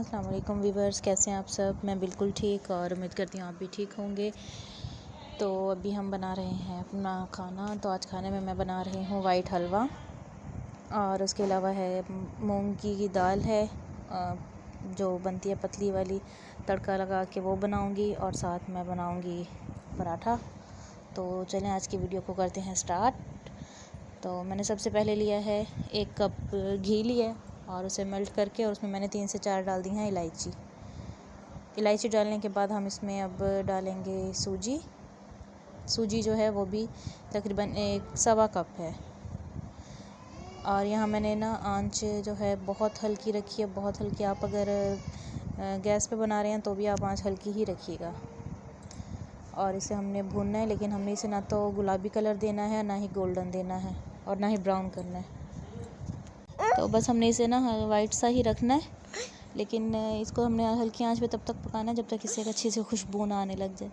अस्सलाम वालेकुम वीवर्स, कैसे हैं आप सब। मैं बिल्कुल ठीक और उम्मीद करती हूँ आप भी ठीक होंगे। तो अभी हम बना रहे हैं अपना खाना। तो आज खाने में मैं बना रही हूँ वाइट हलवा और उसके अलावा है मूंग की दाल है जो बनती है पतली वाली, तड़का लगा के वो बनाऊँगी और साथ में बनाऊँगी पराठा। तो चलें आज की वीडियो को करते हैं स्टार्ट। तो मैंने सबसे पहले लिया है 1 कप घी लिया और उसे मेल्ट करके और उसमें मैंने 3 से 4 डाल दी हैं इलायची डालने के बाद हम इसमें अब डालेंगे सूजी जो है वो भी तकरीबन 1 कप है। और यहाँ मैंने ना आंच जो है बहुत हल्की रखी है, बहुत हल्की। आप अगर गैस पे बना रहे हैं तो भी आप आंच हल्की ही रखिएगा। और इसे हमने भूनना है, लेकिन हमने इसे ना तो गुलाबी कलर देना है, ना ही गोल्डन देना है और ना ही ब्राउन करना है। तो बस हमने इसे ना वाइट सा ही रखना है, लेकिन इसको हमने हल्की आंच पे तब तक पकाना है जब तक इससे एक अच्छी सी खुशबू ना आने लग जाए।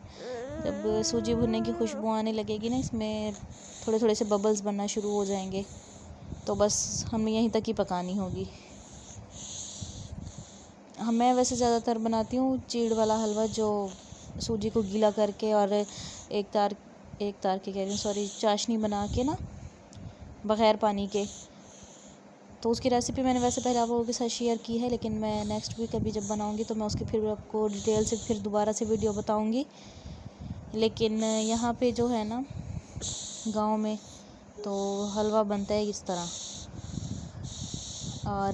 जब सूजी भुनने की खुशबू आने लगेगी ना, इसमें थोड़े थोड़े से बबल्स बनना शुरू हो जाएंगे। तो बस हमें यहीं तक ही पकानी होगी। मैं वैसे ज़्यादातर बनाती हूँ चीड़ वाला हलवा, जो सूजी को गीला करके और एक तार के कह रही हूँ सॉरी चाशनी बना के ना बग़ैर पानी के। तो उसकी रेसिपी मैंने वैसे पहले आप लोगों के साथ शेयर की है, लेकिन मैं नेक्स्ट वीक कभी जब बनाऊंगी तो मैं उसकी फिर आपको डिटेल से फिर दोबारा से वीडियो बताऊंगी। लेकिन यहाँ पे जो है ना गांव में तो हलवा बनता है इस तरह, और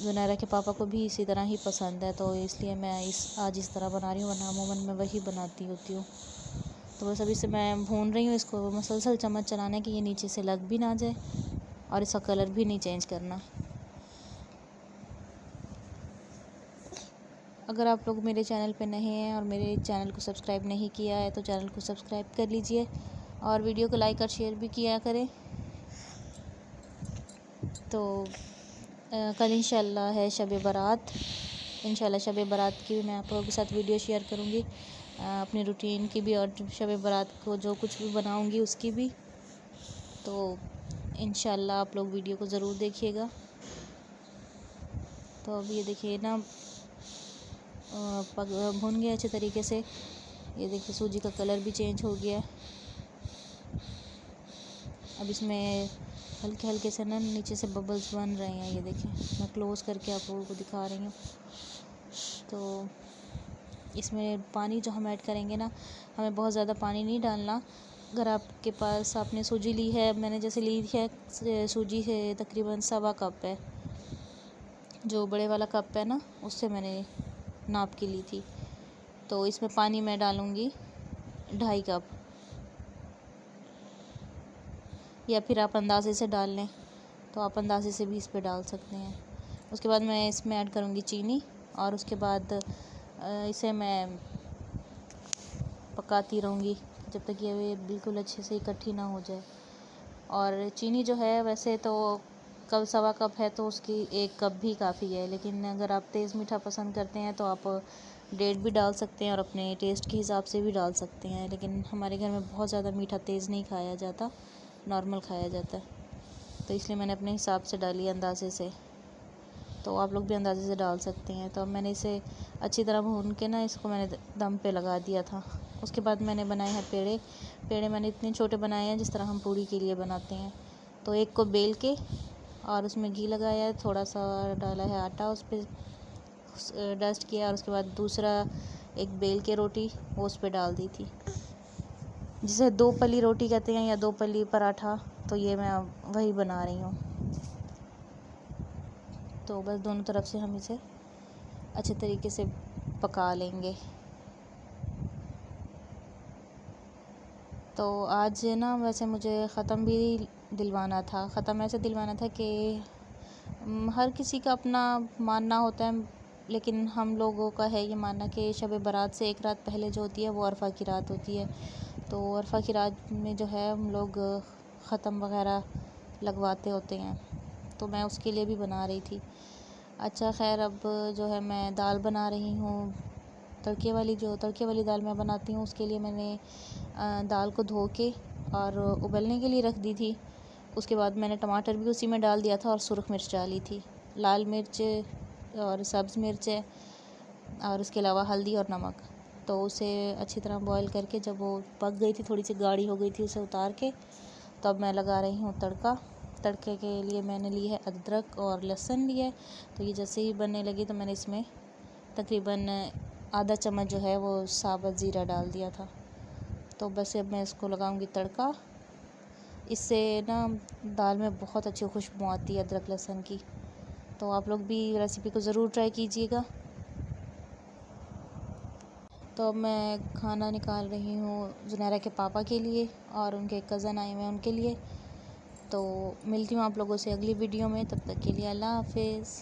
जुनैरा के पापा को भी इसी तरह ही पसंद है, तो इसलिए मैं आज इस तरह बना रही हूँ, वरना अमूमन मैं वही बनाती होती हूँ। तो बस अभी से मैं भून रही हूँ इसको मुसलसल चम्मच चलाने की, ये नीचे से लग भी ना जाए और इसका कलर भी नहीं चेंज करना। अगर आप लोग मेरे चैनल पे नए हैं और मेरे चैनल को सब्सक्राइब नहीं किया है तो चैनल को सब्सक्राइब कर लीजिए और वीडियो को लाइक और शेयर भी किया करें। तो कल इंशाल्लाह है शब बारात। इंशाल्लाह शब बारात की भी मैं आप लोगों के साथ वीडियो शेयर करूँगी, अपनी रूटीन की भी और शब बारात को जो कुछ भी बनाऊँगी उसकी भी। तो इंशाल्लाह आप लोग वीडियो को ज़रूर देखिएगा। तो अब ये देखिए ना भुन गया अच्छे तरीके से। ये देखिए सूजी का कलर भी चेंज हो गया। अब इसमें हल्के हल्के से ना नीचे से बबल्स बन रहे हैं। ये देखिए मैं क्लोज़ करके आप लोगों को दिखा रही हूँ। तो इसमें पानी जो हम ऐड करेंगे ना, हमें बहुत ज़्यादा पानी नहीं डालना। अगर आपके पास आपने सूजी ली है, मैंने जैसे ली है सूजी है तकरीबन 1 कप है, जो बड़े वाला कप है ना उससे मैंने नाप के ली थी। तो इसमें पानी मैं डालूँगी 2.5 कप, या फिर आप अंदाज़े से डाल लें तो आप अंदाज़े से भी इस पे डाल सकते हैं। उसके बाद मैं इसमें ऐड करूँगी चीनी और उसके बाद इसे मैं पकाती रहूँगी जब तक ये बिल्कुल अच्छे से इकट्ठी ना हो जाए। और चीनी जो है वैसे तो 1 कप है तो उसकी 1 कप भी काफ़ी है, लेकिन अगर आप तेज़ मीठा पसंद करते हैं तो आप 1.5 भी डाल सकते हैं और अपने टेस्ट के हिसाब से भी डाल सकते हैं। लेकिन हमारे घर में बहुत ज़्यादा मीठा तेज़ नहीं खाया जाता, नॉर्मल खाया जाता है, तो इसलिए मैंने अपने हिसाब से डाली पेंदाज़े से। तो आप लोग भी अंदाज़े से डाल सकते हैं। तो अब मैंने इसे अच्छी तरह भून के ना इसको मैंने दम पे लगा दिया था। उसके बाद मैंने बनाए हैं पेड़े मैंने इतने छोटे बनाए हैं जिस तरह हम पूड़ी के लिए बनाते हैं। तो एक को बेल के और उसमें घी लगाया है, थोड़ा सा डाला है आटा, उस पर डस्ट किया और उसके बाद दूसरा एक बेल के रोटी वो उस पर डाल दी थी, जिसे 2 पली रोटी कहते हैं या 2 पली पराठा। तो ये मैं वही बना रही हूँ। तो बस दोनों तरफ से हम इसे अच्छे तरीके से पका लेंगे। तो आज ना वैसे मुझे ख़त्म भी दिलवाना था कि हर किसी का अपना मानना होता है, लेकिन हम लोगों का है ये मानना कि शब बारात से 1 रात पहले जो होती है वो अरफा की रात होती है। तो अरफा की रात में जो है हम लोग ख़त्म वग़ैरह लगवाते होते हैं, तो मैं उसके लिए भी बना रही थी। अच्छा खैर, अब जो है मैं दाल बना रही हूँ तड़के वाली दाल मैं बनाती हूँ। उसके लिए मैंने दाल को धो के और उबलने के लिए रख दी थी। उसके बाद मैंने टमाटर भी उसी में डाल दिया था और सुरख मिर्च डाली थी। लाल मिर्च और सब्ज़ मिर्च है और उसके अलावा हल्दी और नमक। तो उसे अच्छी तरह बॉईल करके जब वो पक गई थी, थोड़ी सी गाढ़ी हो गई थी, उसे उतार के तो अब मैं लगा रही हूँ तड़का। तड़के के लिए मैंने ली है अदरक और लहसुन लिया है। तो ये जैसे ही बनने लगी तो मैंने इसमें तकरीबन आधा चम्मच जो है वो साबुत ज़ीरा डाल दिया था। तो बस अब मैं इसको लगाऊंगी तड़का। इससे ना दाल में बहुत अच्छी खुशबू आती है अदरक लहसुन की। तो आप लोग भी रेसिपी को ज़रूर ट्राई कीजिएगा। तो अब मैं खाना निकाल रही हूँ जुनैरा के पापा के लिए और उनके कज़न आए हुए हैं उनके लिए। तो मिलती हूँ आप लोगों से अगली वीडियो में, तब तक के लिए अल्लाह हाफ़िज़।